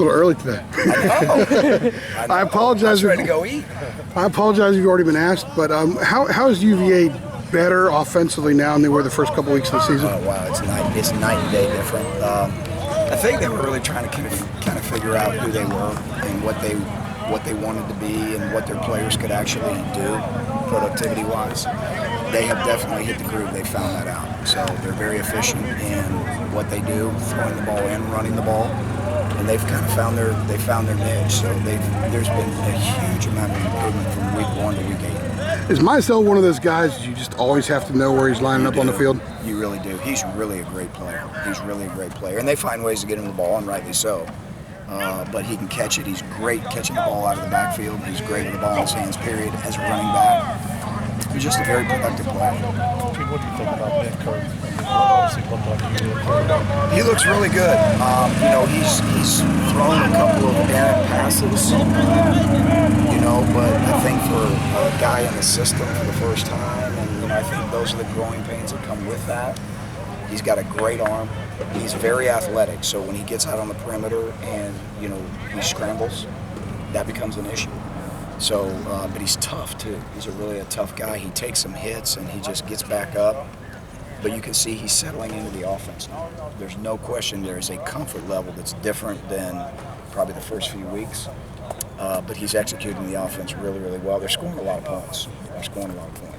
little early today. I know. I apologize. I'm ready to go eat. I apologize if you've already been asked, but how is UVA better offensively now than they were the first couple weeks of the season? Oh wow, it's night and day different. I think they were really trying to kind of figure out who they were and what they wanted to be and what their players could actually do productivity-wise. They have definitely hit the groove. They found that out. So they're very efficient in what they do, throwing the ball in, running the ball, and they've kind of found their niche. So there's been a huge amount of improvement from week 1 to week 8. Is Mizell one of those guys you just always have to know where he's lining up on the field? You really do. He's really a great player. He's really a great player, and they find ways to get him the ball, and rightly so. But he can catch it. He's great catching the ball out of the backfield. He's great with the ball in his hands, period, as a running back. He's just a very productive player. What do you think about Ben Kirk? He looks really good. He's thrown a couple of bad passes, but I think for a guy in the system for the first time, and I think those are the growing pains that come with that. He's got a great arm. He's very athletic, so when he gets out on the perimeter and he scrambles, that becomes an issue. So, but he's tough too. He's really a tough guy. He takes some hits and he just gets back up. But you can see he's settling into the offense now. There's no question there is a comfort level that's different than probably the first few weeks. But he's executing the offense really, really well. They're scoring a lot of points.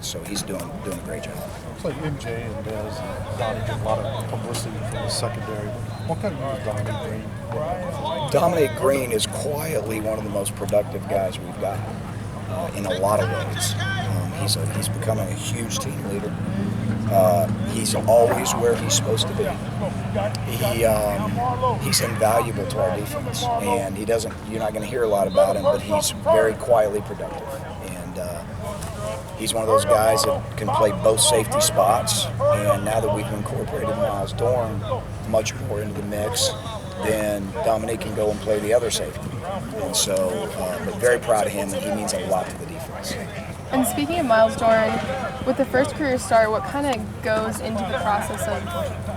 So he's doing a great job. It's like MJ and Dez and Donnie get a lot of publicity from the secondary. What kind of use Dominic Green? Dominic Green is quietly one of the most productive guys we've got in a lot of ways. He's becoming a huge team leader. He's always where he's supposed to be. He's invaluable to our defense, and you're not going to hear a lot about him, but he's very quietly productive. And he's one of those guys that can play both safety spots, and now that we've incorporated Miles Dorn much more into the mix, then Dominique can go and play the other safety. And so, but very proud of him, and he means a lot to the defense. And speaking of Miles Dorn, with the first career start, what kind of goes into the process of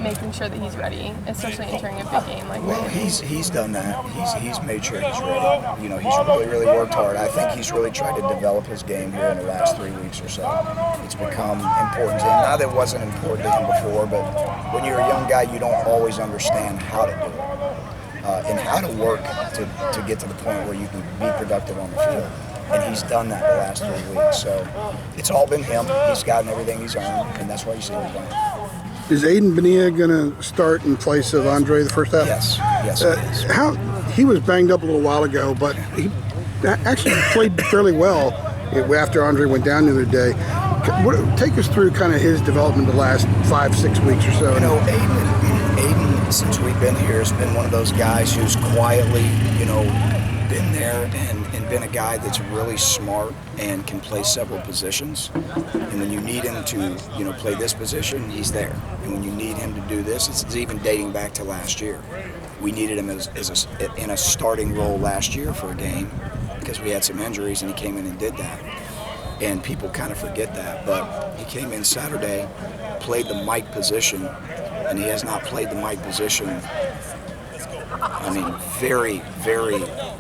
making sure that he's ready, especially entering a big game like Well, Miami? he's done that. He's made sure he's ready. He's really worked hard. I think he's really tried to develop his game here in the last 3 weeks or so. It's become important to him. Not that it wasn't important to him before, but when you're a young guy, you don't always understand how to do it and how to work to get to the point where you can be productive on the field. And he's done that the last 3 weeks. So it's all been him. He's gotten everything he's earned, and that's why you see him playing. Is Aiden Bonilla going to start in place of Andre the first half? Yes, he is. He was banged up a little while ago, but he actually played fairly well after Andre went down the other day. Take us through kind of his development the last 5-6 weeks or so. Aiden, since we've been here, has been one of those guys who's quietly, been there and been a guy that's really smart and can play several positions. And when you need him to, play this position, he's there. And when you need him to do this, it's even dating back to last year. We needed him in a starting role last year for a game because we had some injuries, and he came in and did that. And people kind of forget that, but he came in Saturday, played the Mike position, and he has not played the Mike position. I mean,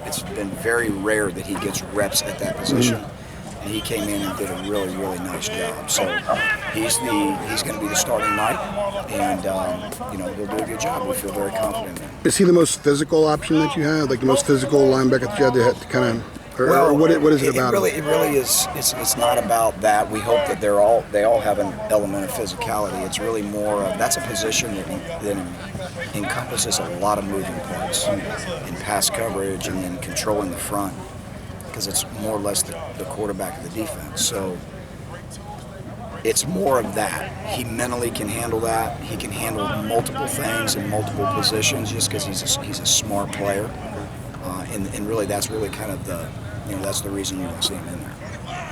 it's been very rare that he gets reps at that position. And he came in and did a really, really nice job. So he's going to be the starting Mike, and he'll do a good job. We feel very confident in him. Is he the most physical option that you have, like the most physical linebacker that you had to kind of? Or what is it about? It really is. It's not about that. We hope that they all have an element of physicality. It's really more of that's a position that encompasses a lot of moving parts in pass coverage and then controlling the front, because it's more or less the quarterback of the defense. So it's more of that. He mentally can handle that. He can handle multiple things in multiple positions just because he's a smart player. And really, that's really kind of that's the reason you don't see him in there.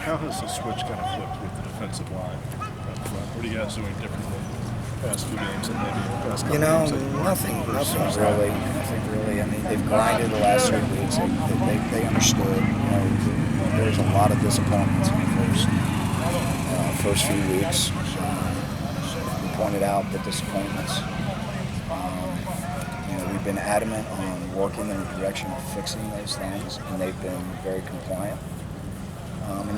How has the switch kind of flipped with the defensive line? What are you guys doing differently the past few games and maybe the past couple games? Nothing really. I mean, they've grinded the last 3 weeks. They understood. There's a lot of disappointments in the first few weeks. We pointed out the disappointments. We I've been adamant on working in the direction of fixing those things, and they've been very compliant.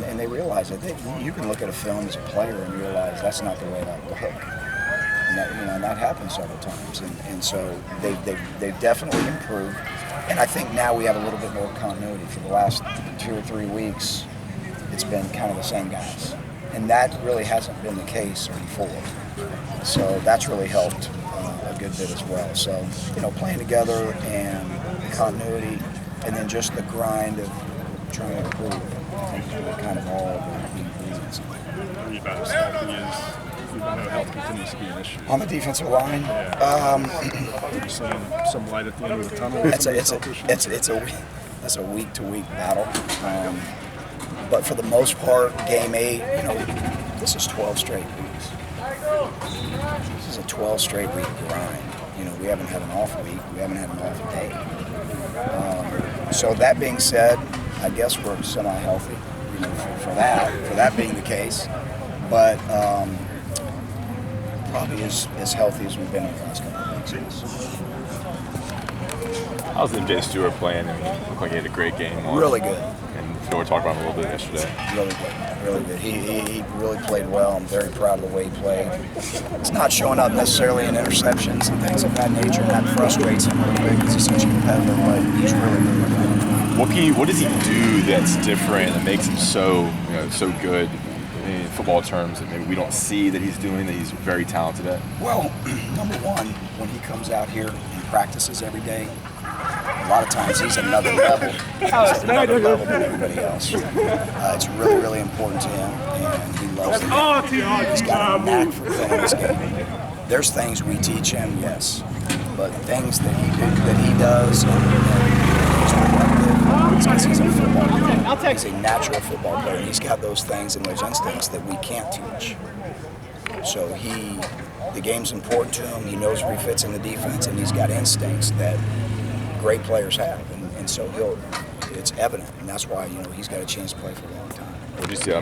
And they realize that you can look at a film as a player and realize that's not the way that will hook. And that, and that happens several times. And so they've definitely improved. And I think now we have a little bit more continuity. For the last 2 or 3 weeks, it's been kind of the same guys. And that really hasn't been the case before. So that's really helped a good bit as well. So, playing together and the continuity, and then just the grind of trying to improve, I think are kind of all the ingredients. Worry about as healthy as we know health continues to be an issue. On the defensive line, You're seeing some light at the end of the tunnel. it's a week-to-week battle. But for the most part, game 8, this is 12 straight weeks. This is a 12 straight week grind. We haven't had an off week. We haven't had an off day. So that being said, I guess we're semi-healthy, for that being the case. But probably as healthy as we've been in the last couple of weeks. How's MJ Stewart playing? I mean, looked like he had a great game. Really good. And we were talking about him a little bit yesterday. Really good, really good. He really played well. I'm very proud of the way he played. It's not showing up necessarily in interceptions and things of that nature. That frustrates him a little bit because he's such a competitor, but he's really good. What does he do that's different that makes him so good in football terms that maybe we don't see that he's doing, that he's very talented at? Well, number one, when he comes out here and practices every day, a lot of times he's another level. He's another level than everybody else. It's really, really important to him, and he loves it. He's got a knack for playing this game. There's things we teach him, yes, but things that he does, it's because he's a football player. He's a natural football player, and he's got those things and those instincts that we can't teach. So the game's important to him. He knows where he fits in the defense, and he's got instincts that great players have, and so it's evident, and that's why he's got a chance to play for a long time. What did you see